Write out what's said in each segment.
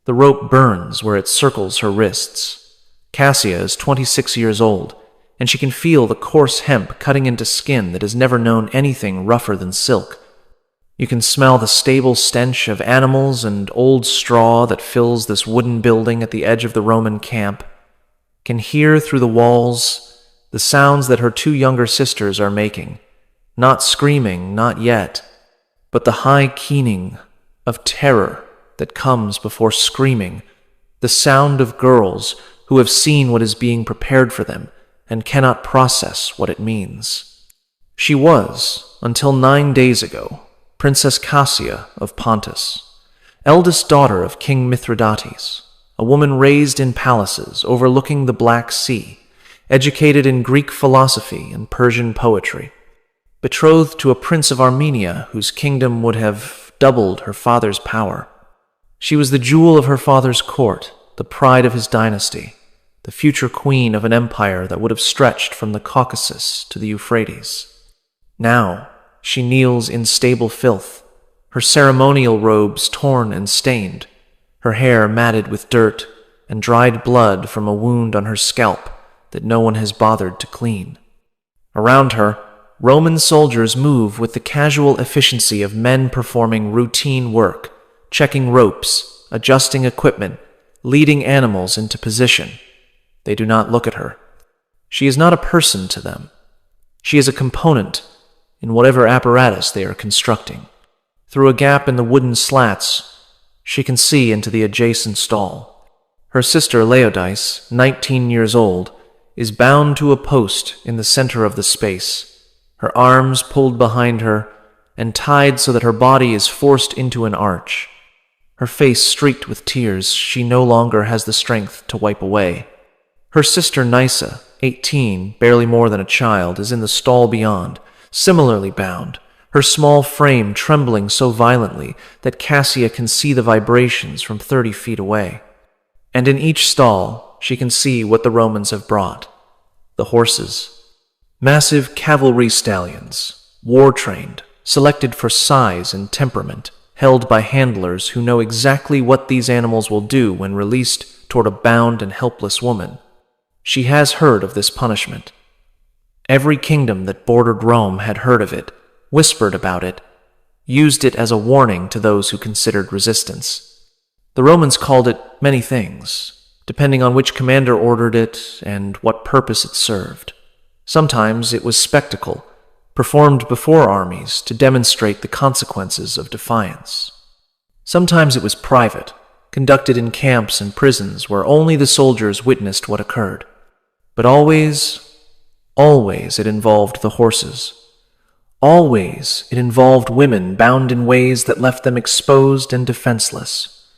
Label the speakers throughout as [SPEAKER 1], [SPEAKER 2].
[SPEAKER 1] The rope burns where it circles her wrists. Cassia is 26 years old, and she can feel the coarse hemp cutting into skin that has never known anything rougher than silk. You can smell the stable stench of animals and old straw that fills this wooden building at the edge of the Roman camp. Can hear through the walls the sounds that her two younger sisters are making. Not screaming, not yet, but the high keening of terror that comes before screaming, the sound of girls who have seen what is being prepared for them and cannot process what it means. She was, until 9 days ago, Princess Cassia of Pontus, eldest daughter of King Mithridates, a woman raised in palaces overlooking the Black Sea, educated in Greek philosophy and Persian poetry, betrothed to a prince of Armenia whose kingdom would have doubled her father's power. She was the jewel of her father's court, the pride of his dynasty, the future queen of an empire that would have stretched from the Caucasus to the Euphrates. Now, she kneels in stable filth, her ceremonial robes torn and stained, her hair matted with dirt and dried blood from a wound on her scalp that no one has bothered to clean. Around her, Roman soldiers move with the casual efficiency of men performing routine work, checking ropes, adjusting equipment, leading animals into position. They do not look at her. She is not a person to them. She is a component in whatever apparatus they are constructing. Through a gap in the wooden slats, she can see into the adjacent stall. Her sister Laodice, 19 years old, is bound to a post in the center of the space, her arms pulled behind her and tied so that her body is forced into an arch. Her face streaked with tears she no longer has the strength to wipe away. Her sister Nysa, 18, barely more than a child, is in the stall beyond, similarly bound, her small frame trembling so violently that Cassia can see the vibrations from 30 feet away. And in each stall, she can see what the Romans have brought. The horses. Massive cavalry stallions, war-trained, selected for size and temperament, held by handlers who know exactly what these animals will do when released toward a bound and helpless woman. She has heard of this punishment. Every kingdom that bordered Rome had heard of it, whispered about it, used it as a warning to those who considered resistance. The Romans called it many things, depending on which commander ordered it and what purpose it served. Sometimes it was spectacle, performed before armies to demonstrate the consequences of defiance. Sometimes it was private, conducted in camps and prisons where only the soldiers witnessed what occurred. But always it involved the horses. Always it involved women bound in ways that left them exposed and defenseless.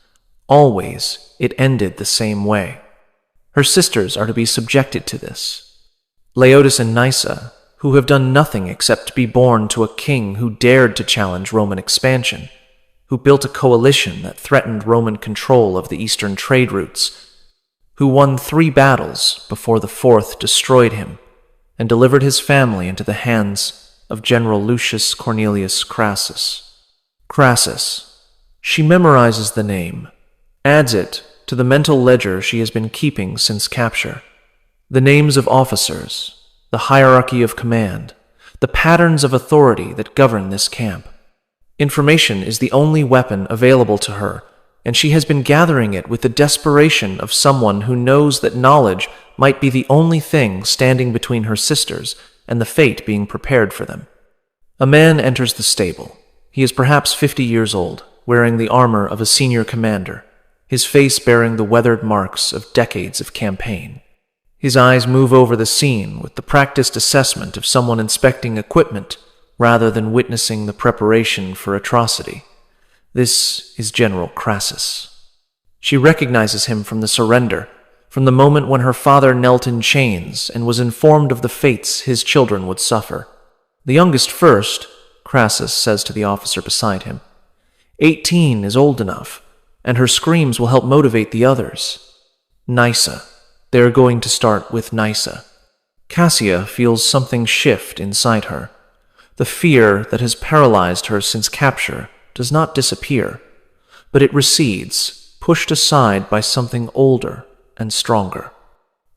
[SPEAKER 1] Always it ended the same way. Her sisters are to be subjected to this. Laodice and Nysa, who have done nothing except be born to a king who dared to challenge Roman expansion, who built a coalition that threatened Roman control of the eastern trade routes, who won 3 battles before the 4th destroyed him and delivered his family into the hands of General Lucius Cornelius Crassus. Crassus. She memorizes the name, adds it to the mental ledger she has been keeping since capture. The names of officers, the hierarchy of command, the patterns of authority that govern this camp. Information is the only weapon available to her, and she has been gathering it with the desperation of someone who knows that knowledge might be the only thing standing between her sisters and the fate being prepared for them. A man enters the stable. He is perhaps 50 years old, wearing the armor of a senior commander, his face bearing the weathered marks of decades of campaign. His eyes move over the scene with the practiced assessment of someone inspecting equipment rather than witnessing the preparation for atrocity. This is General Crassus. She recognizes him from the surrender, from the moment when her father knelt in chains and was informed of the fates his children would suffer. The youngest first, Crassus says to the officer beside him. 18 is old enough, and her screams will help motivate the others. Nysa. They are going to start with Nysa. Cassia feels something shift inside her. The fear that has paralyzed her since capture does not disappear, but it recedes, pushed aside by something older and stronger.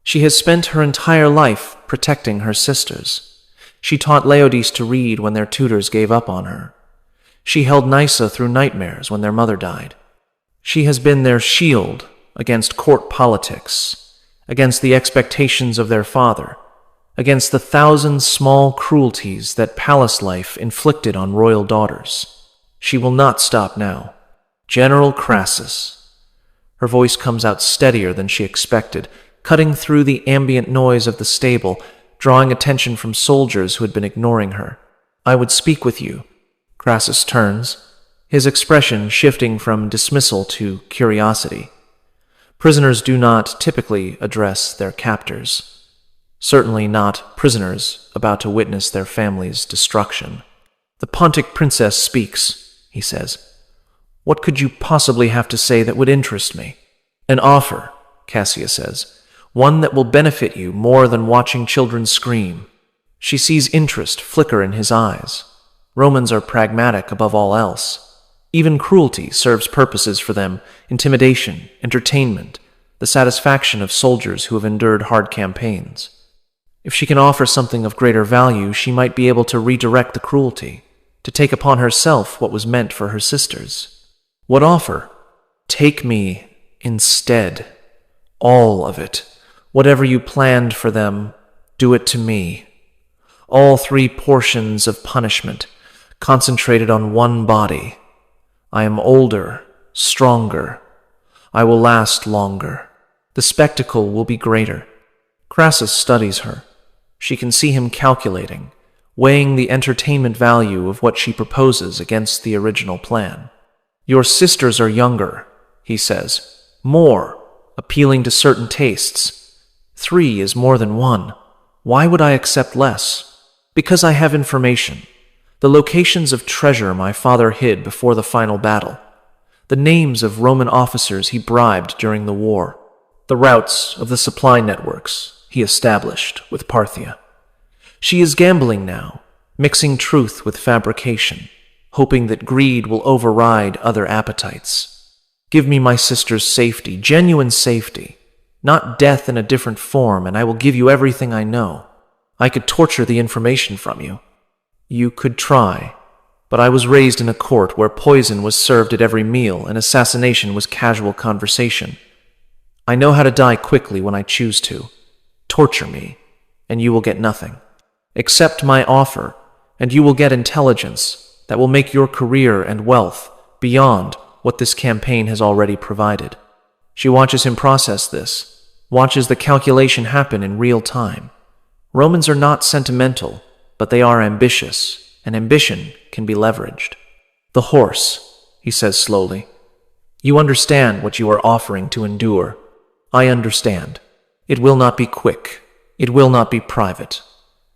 [SPEAKER 1] She has spent her entire life protecting her sisters. She taught Laodice to read when their tutors gave up on her. She held Nysa through nightmares when their mother died. She has been their shield against court politics, against the expectations of their father, against the thousand small cruelties that palace life inflicted on royal daughters. She will not stop now. General Crassus. Her voice comes out steadier than she expected, cutting through the ambient noise of the stable, drawing attention from soldiers who had been ignoring her. I would speak with you. Crassus turns, his expression shifting from dismissal to curiosity. Prisoners do not typically address their captors. Certainly not prisoners about to witness their family's destruction. The Pontic princess speaks, he says. What could you possibly have to say that would interest me? An offer, Cassia says. One that will benefit you more than watching children scream. She sees interest flicker in his eyes. Romans are pragmatic above all else. Even cruelty serves purposes for them: intimidation, entertainment, the satisfaction of soldiers who have endured hard campaigns. If she can offer something of greater value, she might be able to redirect the cruelty, to take upon herself what was meant for her sisters. What offer? Take me instead. All of it. Whatever you planned for them, do it to me. All 3 portions of punishment, concentrated on one body. I am older, stronger. I will last longer. The spectacle will be greater. Crassus studies her. She can see him calculating, weighing the entertainment value of what she proposes against the original plan. Your sisters are younger, he says. More, appealing to certain tastes. 3 is more than 1. Why would I accept less? Because I have information. The locations of treasure my father hid before the final battle. The names of Roman officers he bribed during the war. The routes of the supply networks he established with Parthia. She is gambling now, mixing truth with fabrication, hoping that greed will override other appetites. Give me my sister's safety, genuine safety, not death in a different form, and I will give you everything I know. I could torture the information from you. You could try, but I was raised in a court where poison was served at every meal and assassination was casual conversation. I know how to die quickly when I choose to. Torture me, and you will get nothing. Accept my offer, and you will get intelligence that will make your career and wealth beyond what this campaign has already provided. She watches him process this, watches the calculation happen in real time. Romans are not sentimental, but they are ambitious, and ambition can be leveraged. The horse, he says slowly. You understand what you are offering to endure. I understand. It will not be quick. It will not be private.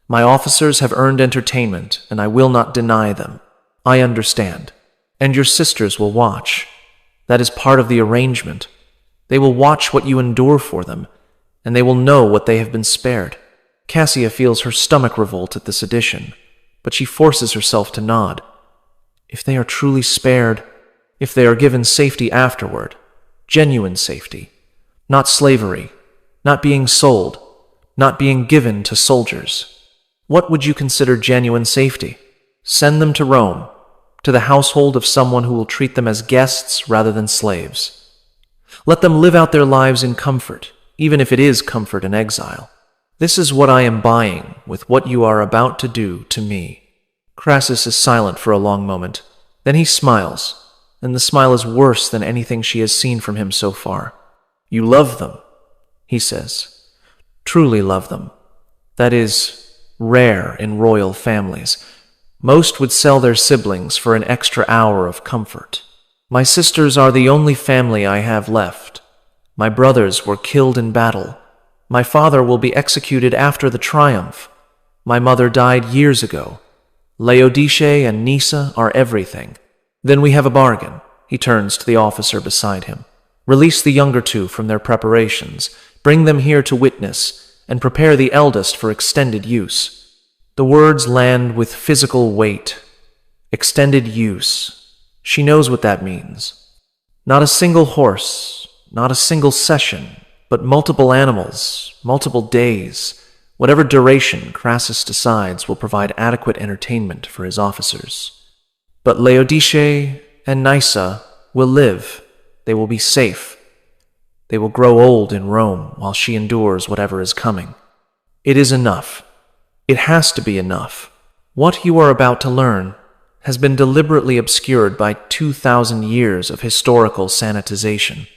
[SPEAKER 1] My officers have earned entertainment, and I will not deny them. I understand. And your sisters will watch. That is part of the arrangement. They will watch what you endure for them, and they will know what they have been spared. Cassia feels her stomach revolt at this addition, but she forces herself to nod. If they are truly spared, if they are given safety afterward, genuine safety, not slavery, not being sold, not being given to soldiers, what would you consider genuine safety? Send them to Rome, to the household of someone who will treat them as guests rather than slaves. Let them live out their lives in comfort, even if it is comfort in exile. This is what I am buying with what you are about to do to me. Crassus is silent for a long moment. Then he smiles, and the smile is worse than anything she has seen from him so far. You love them, he says. Truly love them. That is rare in royal families. Most would sell their siblings for an extra hour of comfort. My sisters are the only family I have left. My brothers were killed in battle. My father will be executed after the triumph. My mother died years ago. Laodice and Nysa are everything. Then we have a bargain. He turns to the officer beside him. Release the younger 2 from their preparations. Bring them here to witness, and prepare the eldest for extended use. The words land with physical weight. Extended use. She knows what that means. Not a single horse, not a single session, but multiple animals, multiple days. Whatever duration Crassus decides will provide adequate entertainment for his officers. But Laodice and Nysa will live. They will be safe. They will grow old in Rome while she endures whatever is coming. It is enough. It has to be enough. What you are about to learn has been deliberately obscured by 2,000 years of historical sanitization.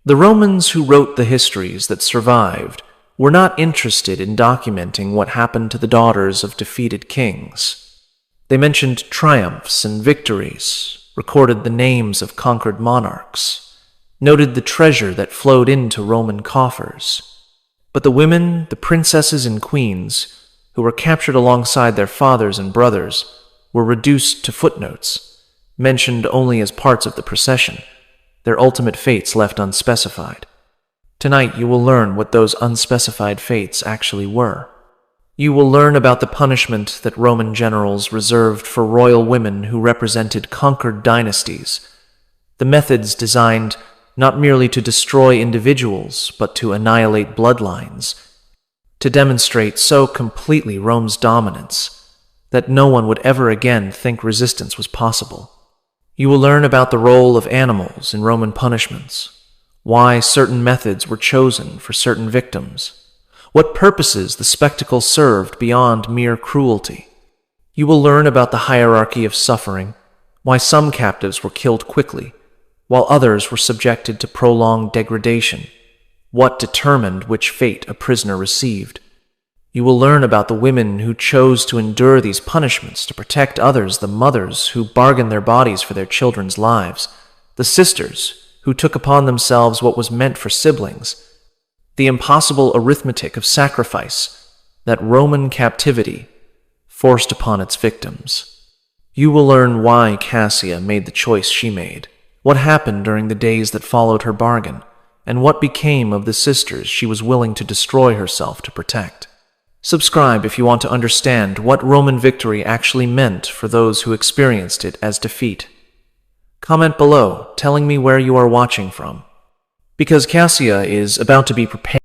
[SPEAKER 1] The Romans who wrote the histories that survived were not interested in documenting what happened to the daughters of defeated kings. They mentioned triumphs and victories, recorded the names of conquered monarchs, noted the treasure that flowed into Roman coffers. But the women, the princesses and queens, who were captured alongside their fathers and brothers, were reduced to footnotes, mentioned only as parts of the procession, their ultimate fates left unspecified. Tonight you will learn what those unspecified fates actually were. You will learn about the punishment that Roman generals reserved for royal women who represented conquered dynasties, the methods designed not merely to destroy individuals, but to annihilate bloodlines, to demonstrate so completely Rome's dominance that no one would ever again think resistance was possible. You will learn about the role of animals in Roman punishments, why certain methods were chosen for certain victims, what purposes the spectacle served beyond mere cruelty. You will learn about the hierarchy of suffering, why some captives were killed quickly, while others were subjected to prolonged degradation, what determined which fate a prisoner received. You will learn about the women who chose to endure these punishments to protect others, the mothers who bargained their bodies for their children's lives, the sisters who took upon themselves what was meant for siblings, the impossible arithmetic of sacrifice that Roman captivity forced upon its victims. You will learn why Cassia made the choice she made, what happened during the days that followed her bargain, and what became of the sisters she was willing to destroy herself to protect. Subscribe if you want to understand what Roman victory actually meant for those who experienced it as defeat. Comment below telling me where you are watching from, because Cassia is about to be prepared